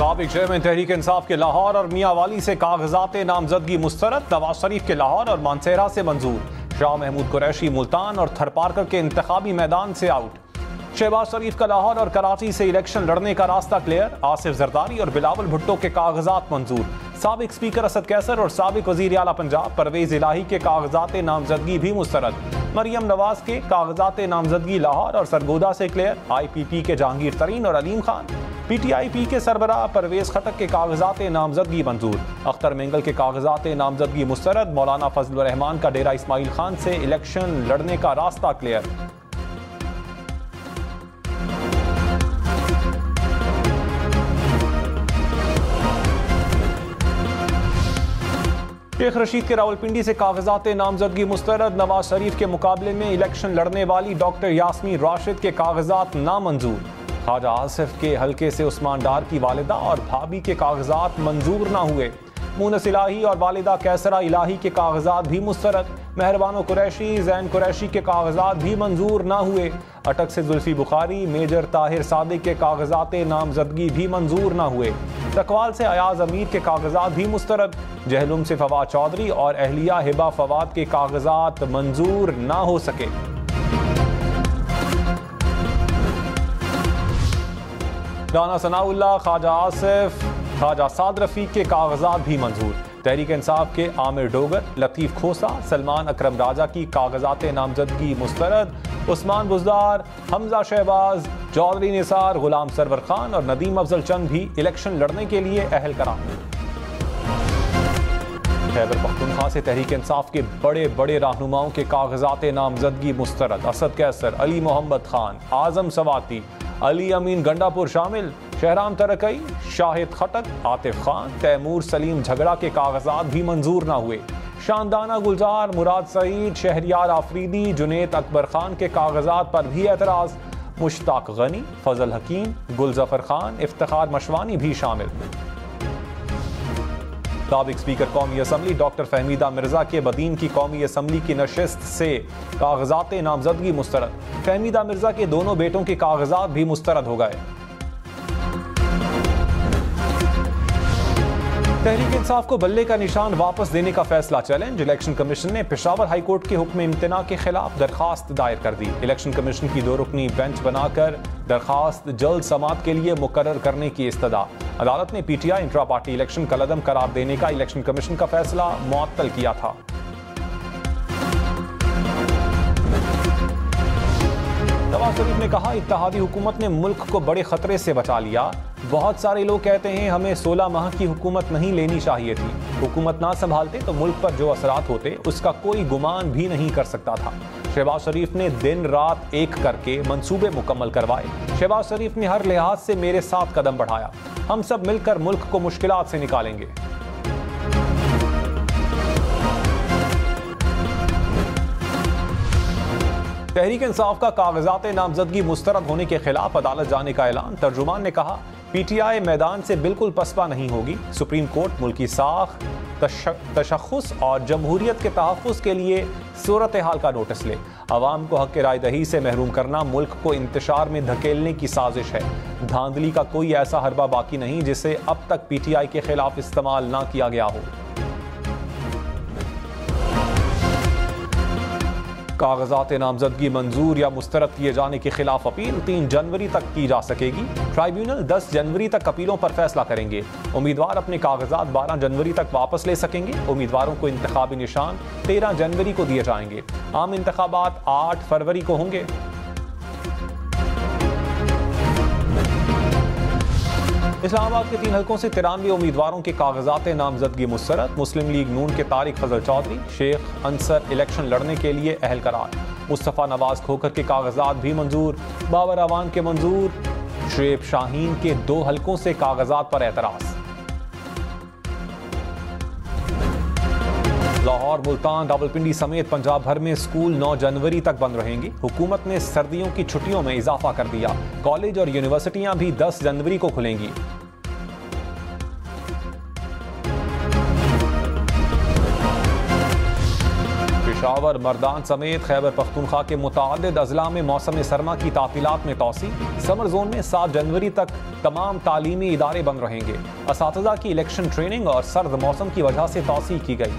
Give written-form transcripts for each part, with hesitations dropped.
साबिक चेयरमैन तहरीक इंसाफ के लाहौर और मियांवाली से कागजात नामजदगी मुस्तरद, नवाज शरीफ के लाहौर और मानसेरा से मंजूर। शाह महमूद कुरैशी मुल्तान और थरपारकर के इंतखाबी मैदान से आउट। शहबाज शरीफ का लाहौर और कराची से इलेक्शन लड़ने का रास्ता क्लियर। आसिफ जरदारी और बिलावल भुट्टो के कागजात मंजूर। साबिक स्पीकर असद कैसर और साबिक वजीर आला पंजाब परवेज इलाही के कागजात नामजदगी भी मुस्तरद। मरियम नवाज के कागजात नामजदगी लाहौर और सरगोदा से क्लियर। IPP के जहांगीर तरीन और अलीम खान। PTIP के सरबराह परवेज खटक के कागजात नामजदगी मंजूर। अख्तर मेंगल के कागजात नामजदगी मुस्तरद। मौलाना फजलुर रहमान का डेरा इस्माइल खान से इलेक्शन लड़ने का रास्ता क्लियर। शेख रशीद के रावलपिंडी से कागजात नामजदगी मुस्तरद। नवाज शरीफ के मुकाबले में इलेक्शन लड़ने वाली डॉक्टर यास्मीन राशिद के कागजात नामंजूर। ख्वाजा आसिफ के हल्के से उस्मान डार की वालिदा और भाभी के कागजात मंजूर ना हुए। मुनस इलाही और वालिदा कैसरा इलाही के कागजात भी मुस्तरद। मेहरबानो कुरैशी जैन कुरैशी के कागजात भी मंजूर ना हुए। अटक से जुल्फी बुखारी मेजर ताहिर सादिक के कागजात नामजदगी भी मंजूर ना हुए। तकवाल से अयाज अमीर के कागजात भी मुस्तरद। जहलुम से फवाद चौधरी और अहलिया हिबा फवाद के कागजात मंजूर ना हो सके। राना सनाउल्लाह, ख्वाजा आसिफ, ख्वाजा साद रफीक के कागजात भी मंजूर। तहरीक इंसाफ के आमिर डोगर, लतीफ खोसा, सलमान अकरम राजा की कागजात नामजदगी मुस्तरद। उस्मान बुजदार, हमजा शहबाज, चौधरी निसार, गुलाम सरवर खान और नदीम अफजल चंद भी इलेक्शन लड़ने के लिए अहल करार। खैबर पख्तूनख्वा से तहरीक इंसाफ के बड़े बड़े रहनुमाओं के कागजात नामजदगी मुस्तरद। असद कैसर, अली मोहम्मद खान, आजम सवाती, अली अमीन गंडापुर शामिल। शहराम तरकई, शाहिद खटक, आतिफ खान, तैमूर सलीम झगड़ा के कागजात भी मंजूर ना हुए। शानदाना गुलजार, मुराद सईद, शहरियार आफरीदी, जुनेद अकबर खान के कागजात पर भी एतराज। मुश्ताक गनी, फजल हकीम, गुलजफर खान, इफ्तिखार मशवानी भी शामिल। साबिक स्पीकर कौमी असम्बली डॉक्टर फहमीदा मिर्जा के बदीन की कौमी असम्बली की नशिस्त से कागजात नामजदगी मुस्तरद। फहमीदा मिर्जा के दोनों बेटों के कागजात भी मुस्तरद हो गए। तहरीक इंसाफ को बल्ले का निशान वापस देने का फैसला चैलेंज। इलेक्शन कमीशन ने पेशावर हाई कोर्ट के हुक्म इम्तना के खिलाफ दरखास्त दायर कर दी। इलेक्शन कमीशन की 2 रुकनी बेंच बनाकर दरखास्त जल्द समाअत के लिए मुकर्रर करने की इस्तदा। अदालत ने PTI इंट्रा पार्टी इलेक्शन कलअदम करार देने का इलेक्शन कमीशन का फैसला मुअत्तल किया था। नवाज शरीफ ने कहा, इत्तेहादी हुकूमत ने मुल्क को बड़े खतरे से बचा लिया। बहुत सारे लोग कहते हैं हमें 16 माह की हुकूमत नहीं लेनी चाहिए थी। हुकूमत ना संभालते तो मुल्क पर जो असरात होते उसका कोई गुमान भी नहीं कर सकता था। शहबाज शरीफ ने दिन रात एक करके मंसूबे मुकम्मल करवाए। शहबाज शरीफ ने हर लिहाज से मेरे साथ कदम बढ़ाया। हम सब मिलकर मुल्क को मुश्किलात से निकालेंगे। तहरीक इंसाफ का कागजात नामजदगी मुस्तरद होने के खिलाफ अदालत जाने का ऐलान। तर्जुमान ने कहा, PTI मैदान से बिल्कुल पसपा नहीं होगी। सुप्रीम कोर्ट मुल्की साख, तशख़्ख़ुस और जमहूरियत के तहफ़्फ़ुज़ के लिए सूरत हाल का नोटिस ले। अवाम को हक़ राय दही से महरूम करना मुल्क को इंतशार में धकेलने की साजिश है। धांधली का कोई ऐसा हरबा बाकी नहीं जिसे अब तक PTI के खिलाफ इस्तेमाल ना किया गया हो। कागजात नामजदगी मंजूर या मुस्तरद किए जाने के खिलाफ अपील 3 जनवरी तक की जा सकेगी। ट्राइब्यूनल 10 जनवरी तक अपीलों पर फैसला करेंगे। उम्मीदवार अपने कागजात 12 जनवरी तक वापस ले सकेंगे। उम्मीदवारों को इंतखाबी निशान 13 जनवरी को दिए जाएंगे। आम इंतखाबात 8 फरवरी को होंगे। इस्लामाबाद के 3 हलकों से 93 उम्मीदवारों के कागजात नामजदगी मुस्तरद। मुस्लिम लीग नून के तारिक फजल चौधरी, शेख अंसर इलेक्शन लड़ने के लिए अहल करार। मुस्तफ़ा नवाज खोखर के कागजात भी मंजूर। बाबर अवान के मंजूर। शुएब शाहीन के 2 हलकों से कागजात पर एतराज। लाहौर, मुल्तान, रावलपिंडी समेत पंजाब भर में स्कूल 9 जनवरी तक बंद रहेंगे। हुकूमत ने सर्दियों की छुट्टियों में इजाफा कर दिया। कॉलेज और यूनिवर्सिटियां भी 10 जनवरी को खुलेंगी। पेशावर, मर्दान समेत खैबर पख्तूनख्वा के मुतअद्दिद अजला में मौसम सरमा की तातीलात में तोसी। समर जोन में 7 जनवरी तक तमाम तालीमी इदारे बंद रहेंगे। असातिज़ा की इलेक्शन ट्रेनिंग और सर्द मौसम की वजह से तोसी की गई।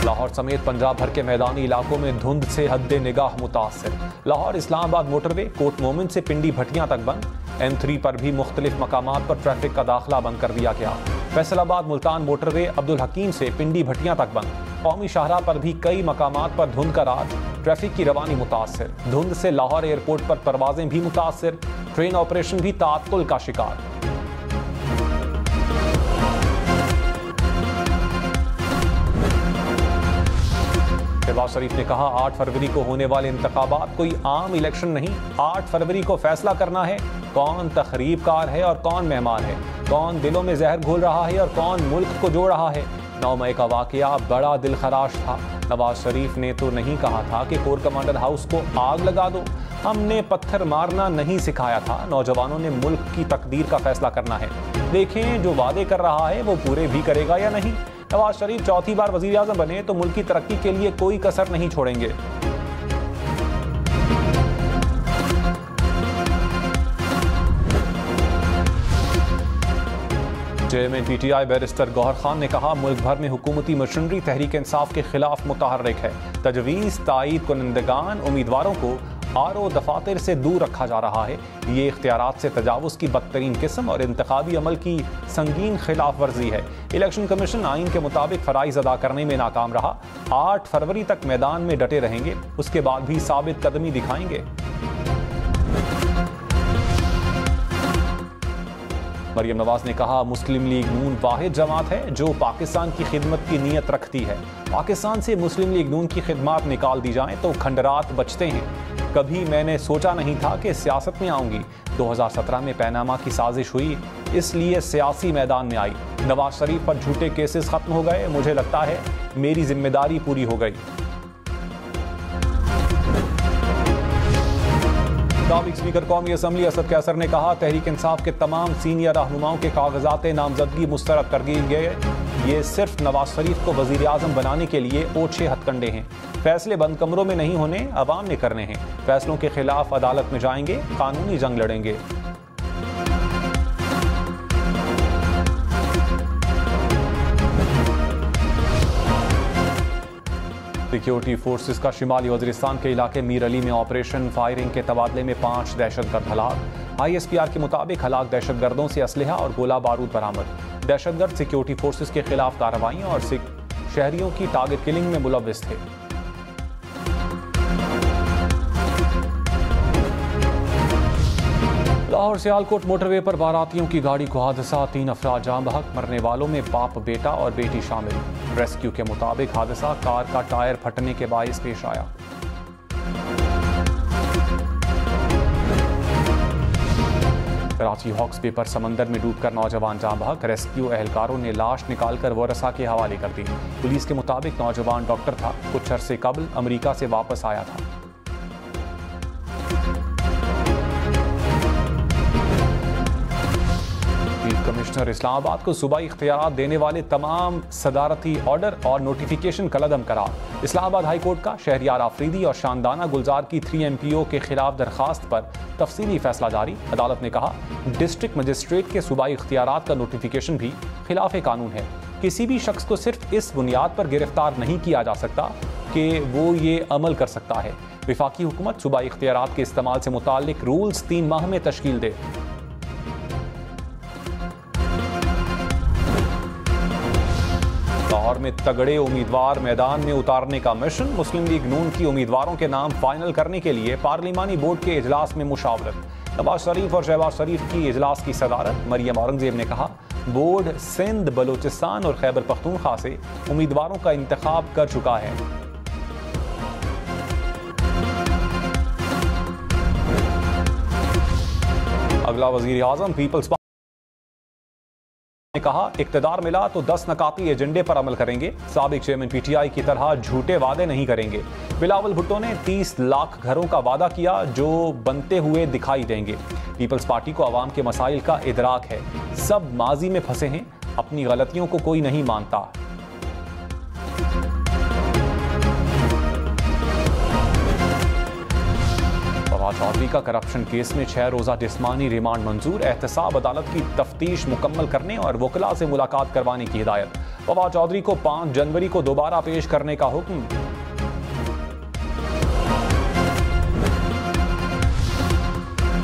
लाहौर समेत पंजाब भर के मैदानी इलाकों में धुंध से हद निगाह मुतासिर। लाहौर इस्लामाबाद मोटरवे कोट मोमिन से पिंडी भटियां तक बंद। M3 पर भी मुख्तलिफ मकामात पर ट्रैफिक का दाखिला बंद कर दिया गया। फैसलाबाद मुल्तान मोटरवे अब्दुल हकीम से पिंडी भटियां तक बंद। कौमी शाहराह पर भी कई मकामात पर धुंध का राज, ट्रैफिक की रवानी मुतासिर। धुंध से लाहौर एयरपोर्ट पर परवाजें भी मुतासिर, ट्रेन ऑपरेशन भी ताअत्तुल का शिकार। शहबाज शरीफ ने कहा 8 फरवरी को होने वाले इंतखाबात कोई आम इलेक्शन नहीं। 8 फरवरी को फैसला करना है कौन तखरीबकार है और कौन मेहमान है, कौन दिलों में जहर घोल रहा है और कौन मुल्क को जोड़ रहा है। 9 मई का वाकया बड़ा दिलखराश था। नवाज शरीफ ने तो नहीं कहा था कि कोर कमांडर हाउस को आग लगा दो। हमने पत्थर मारना नहीं सिखाया था। नौजवानों ने मुल्क की तकदीर का फैसला करना है। देखें जो वादे कर रहा है वो पूरे भी करेगा या नहीं। नवाज शरीफ चौथी बार वजीर आजम बने तो मुल्क की तरक्की के लिए कोई कसर नहीं छोड़ेंगे। Chairman PTI barrister Gohar Khan ने कहा मुल्क भर में हुकूमती मशीनरी तहरीक इंसाफ के खिलाफ मुतहर्रिक है। तजवीज़ तायीद कुनंदगान उम्मीदवारों को RO दफातर से दूर रखा जा रहा है। ये इख्तियारात से तजावुज़ की बदतरीन किस्म और इंतखाबी अमल की संगीन खिलाफ वर्जी है। इलेक्शन कमीशन आइन के मुताबिक फ़राइज़ अदा करने में नाकाम रहा। 8 फरवरी तक मैदान में डटे रहेंगे, उसके बाद भी साबित कदमी दिखाएंगे। मरियम नवाज ने कहा मुस्लिम लीग नून वाहिद जमात है जो पाकिस्तान की खिदमत की नीयत रखती है। पाकिस्तान से मुस्लिम लीग नून की खिदमत निकाल दी जाएं तो खंडरात बचते हैं। कभी मैंने सोचा नहीं था कि सियासत में आऊंगी। 2017 में पैनामा की साजिश हुई, इसलिए सियासी मैदान में आई। नवाज शरीफ पर झूठे केसेस खत्म हो गए। मुझे लगता है मेरी जिम्मेदारी पूरी हो गई। साबिक स्पीकर कौमी असम्बली असद कैसर ने कहा तहरीक इंसाफ के तमाम सीनियर रहनुमाओं के कागजात नामजदगी मुस्तरद कर दिए गए। ये सिर्फ नवाज शरीफ को वजीर आजम बनाने के लिए ओछे हथकंडे हैं। फैसले बंद कमरों में नहीं होने, अवाम ने करने हैं। फैसलों के खिलाफ अदालत में जाएंगे, कानूनी जंग लड़ेंगे। सिक्योरिटी फोर्सेस का शिमाली वज़ीरिस्तान के इलाके मीर अली में ऑपरेशन फायरिंग के तबादले में 5 दहशतगर्द हलाक। ISPR के मुताबिक हलाक दहशतगर्दों से असलहा और गोला बारूद बरामद। दहशतगर्द सिक्योरिटी फोर्सेस के खिलाफ कार्रवाई और शहरियों की टारगेट किलिंग में मुलव्विस थे। लाहौर सियालकोट मोटरवे पर बारातियों की गाड़ी को हादसा, 3 अफराद जान बहक, मरने वालों में बाप, बेटा और बेटी शामिल। रेस्क्यू के मुताबिक हादसा कार का टायर फटने के बायस पेश आया। कराची हॉक्स बे पर समंदर में डूबकर नौजवान जान बहक। रेस्क्यू एहलकारों ने लाश निकालकर वरसा के हवाले कर दी। पुलिस के मुताबिक नौजवान डॉक्टर था, कुछ अरसे कबल अमेरिका से वापस आया था। कमिश्नर इस्लामाबाद को सूबाई इख्तियारात देने वाले तमाम सदारती ऑर्डर और नोटिफिकेशन कलअदम करार। इस्लामाबाद हाई कोर्ट का शहरियार आफरीदी और शानदाना गुलजार की 3 MPO के खिलाफ दरखास्त पर तफसीली फैसला जारी। अदालत ने कहा डिस्ट्रिक्ट मजिस्ट्रेट के सूबाई इख्तियारात का नोटिफिकेशन भी खिलाफ कानून है। किसी भी शख्स को सिर्फ इस बुनियाद पर गिरफ्तार नहीं किया जा सकता कि वो ये अमल कर सकता है। विफाकी हुकूमत सूबाई इख्तियारात के इस्तेमाल से मुताल्लिक रूल्स 3 माह में तश्कील दे। लाहौर में तगड़े उम्मीदवार मैदान में उतारने का मिशन। मुस्लिम लीग नून की उम्मीदवारों के नाम फाइनल करने के लिए पार्लिमानी बोर्ड के इजलास में मुशावरत। नवाज शरीफ और शहबाज शरीफ की इजलास की सदारत। मरियम औरंगजेब ने कहा बोर्ड सिंध, बलोचिस्तान और खैबर पख्तूनख्वा से उम्मीदवारों का इंतखाब कर चुका है। अगला वजीर आजम पीपल्स ने कहा इक्तदार मिला तो 10 नकाती एजेंडे पर अमल करेंगे। साबिक चेयरमैन PTI की तरह झूठे वादे नहीं करेंगे। बिलावल भुट्टो ने 30 लाख घरों का वादा किया जो बनते हुए दिखाई देंगे। पीपल्स पार्टी को आवाम के मसाइल का इदराक है, सब माजी में फंसे हैं, अपनी गलतियों को कोई नहीं मानता। फवाद चौधरी का करप्शन केस में 6 रोजा जिस्मानी रिमांड मंजूर। एहतसाब अदालत की तफ्तीश मुकम्मल करने और वकला से मुलाकात करवाने की हिदायत। फवाद चौधरी को 5 जनवरी को दोबारा पेश करने का हुक्म।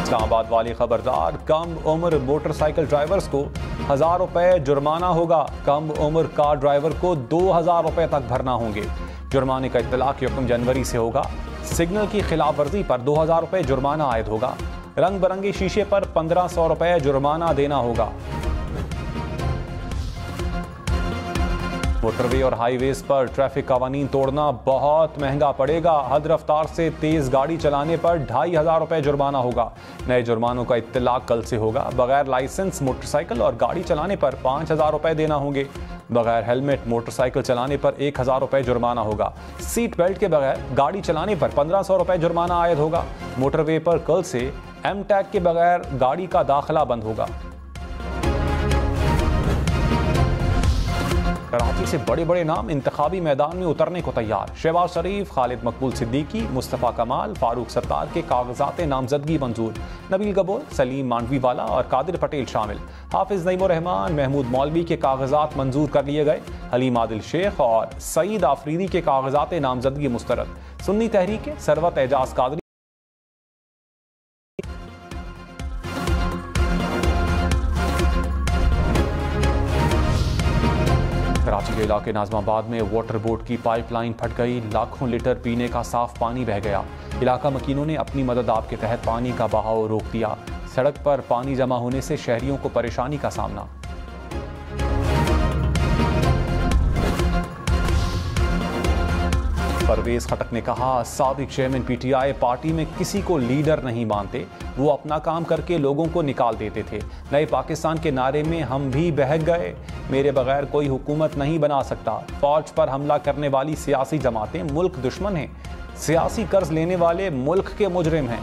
इस्लामाबाद वाली खबरदार, कम उम्र मोटरसाइकिल ड्राइवर्स को 1000 रुपए जुर्माना होगा। कम उम्र कार ड्राइवर को 2000 रुपए तक भरना होंगे। जुर्माने का इत्तलाक 1 जनवरी से होगा। सिग्नल की खिलाफ वर्जी पर 2000 रुपए जुर्माना आयद होगा। रंग बिरंगे शीशे पर 1500 रुपए जुर्माना देना होगा। मोटरवे और हाईवेज पर ट्रैफिक कवानीन तोड़ना बहुत महंगा पड़ेगा। हद रफ्तार से तेज गाड़ी चलाने पर 2500 रुपए जुर्माना होगा। नए जुर्मानों का इत्तलाक कल से होगा। बगैर लाइसेंस मोटरसाइकिल और गाड़ी चलाने पर 5000 रुपए देना होंगे। बगैर हेलमेट मोटरसाइकिल चलाने पर 1000 रुपए जुर्माना होगा। सीट बेल्ट के बगैर गाड़ी चलाने पर 1500 रुपए जुर्माना आयद होगा। मोटरवे पर कल से एम टैग के बगैर गाड़ी का दाखिला बंद होगा। कराची से बड़े बड़े नाम इंतखाबी मैदान में उतरने को तैयार। शहबाज शरीफ, खालिद मकबूल सिद्दीकी, मुस्तफ़ा कमाल, फारूक सत्तार के कागजात नामजदगी मंजूर। नबील गबोल, सलीम मांडवीवाला और कादिर पटेल शामिल। हाफिज नईमुर रहमान, महमूद मौलवी के कागजात मंजूर कर लिए गए। हलीम आदिल शेख और सईद आफरीदी के कागजात नामजदगी मुस्तरद। सुन्नी तहरीक सरवत एजाज कादरी कराची के इलाके नाजमाबाद में वाटर बोर्ड की पाइपलाइन फट गई। लाखों लीटर पीने का साफ पानी बह गया। इलाका मकीनों ने अपनी मदद आप के तहत पानी का बहाव रोक दिया। सड़क पर पानी जमा होने से शहरियों को परेशानी का सामना। परवेज खटक ने कहा, साबिक चेयरमैन पीटीआई पार्टी में किसी को लीडर नहीं मानते, वो अपना काम करके लोगों को निकाल देते थे। नए पाकिस्तान के नारे में हम भी बहक गए। मेरे बगैर कोई हुकूमत नहीं बना सकता। फौज पर हमला करने वाली सियासी जमातें मुल्क दुश्मन हैं। सियासी कर्ज लेने वाले मुल्क के मुजरिम हैं।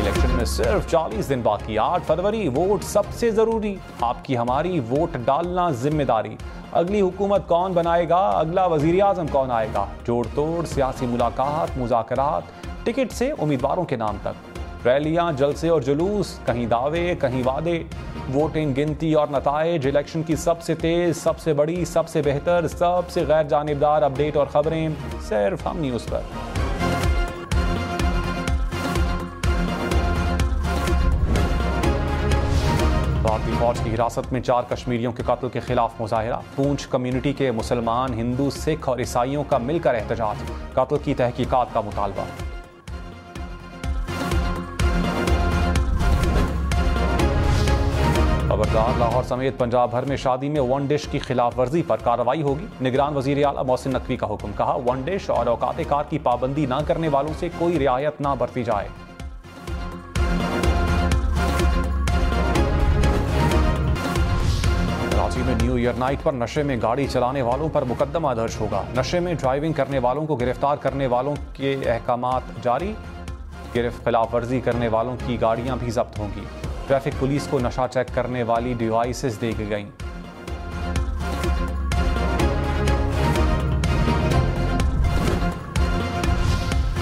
इलेक्शन में सिर्फ 40 दिन बाकी। 8 फरवरी वोट सबसे जरूरी। आपकी हमारी वोट डालना जिम्मेदारी। अगली हुकूमत कौन बनाएगा, अगला वजीर आजम कौन आएगा, जोड़ तोड़ सियासी मुलाकात, मुज़ाकरात, टिकट से उम्मीदवारों के नाम तक, रैलियां, जलसे और जुलूस, कहीं दावे कहीं वादे, वोटिंग, गिनती और नताइज। इलेक्शन की सबसे तेज, सबसे बड़ी, सबसे बेहतर, सबसे गैर जानिबदार अपडेट और खबरें सिर्फ हम न्यूज़ पर। भारतीय फौज की हिरासत में 4 कश्मीरियों के कत्ल के खिलाफ मुजाहिरा। पूंछ कम्युनिटी के मुसलमान, हिंदू, सिख और ईसाइयों का मिलकर एहतजाज। कत्ल की तहकीकात का मुतालबा। खबरदार, लाहौर समेत पंजाब भर में शादी में 1 डिश की खिलाफ वर्जी पर कार्रवाई होगी। निगरान वजीर आला मोहसिन नकवी का हुक्म। कहा, 1 डिश और औकात कार की पाबंदी न करने वालों से कोई रियायत ना बरती जाए। कराची में न्यू ईयर नाइट पर नशे में गाड़ी चलाने वालों पर मुकदमा दर्ज होगा। नशे में ड्राइविंग करने वालों को गिरफ्तार करने वालों के अहकामात जारी। खिलाफ वर्जी करने वालों की गाड़ियां भी जब्त होंगी। ट्रैफिक पुलिस को नशा चेक करने वाली डिवाइसेस दी गईं।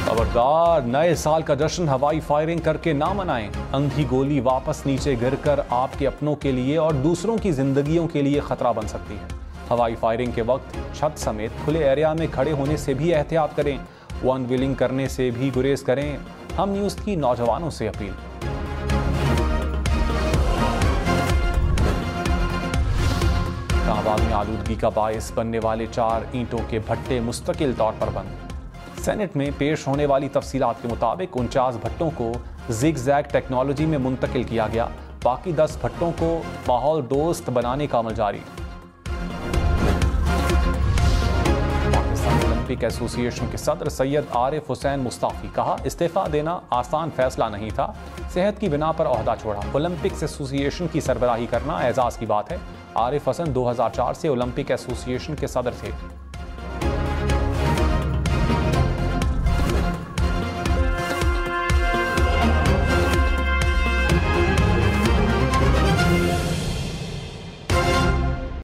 खबरदार, नए साल का जश्न हवाई फायरिंग करके ना मनाएं। अंधी गोली वापस नीचे गिरकर आपके अपनों के लिए और दूसरों की जिंदगियों के लिए खतरा बन सकती है। हवाई फायरिंग के वक्त छत समेत खुले एरिया में खड़े होने से भी एहतियात करें। वन व्हीलिंग करने से भी गुरेज करें। हम न्यूज़ की नौजवानों से अपील। इस्लामाबाद में आलूदगी का बायस बनने वाले 4 ईंटों के भट्टे मुस्तकिल तौर पर बंद। सेनेट में पेश होने वाली तफसीलात के मुताबिक 49 भट्टों को जिग-जैग टेक्नोलॉजी में मुंतकिल किया गया। बाकी 10 भट्टों को माहौल दोस्त बनाने का अमल जारी। पाकिस्तान ओलंपिक एसोसिएशन के सदर सैयद आरिफ हुसैन मुस्ताफी। कहा, इस्तीफा देना आसान फैसला नहीं था। सेहत की बिना पर ओहदा छोड़ा। ओलंपिक्स एसोसिएशन की सरबराही करना एजाज की बात है। आरिफ हसन 2004 से ओलंपिक एसोसिएशन के सदर थे।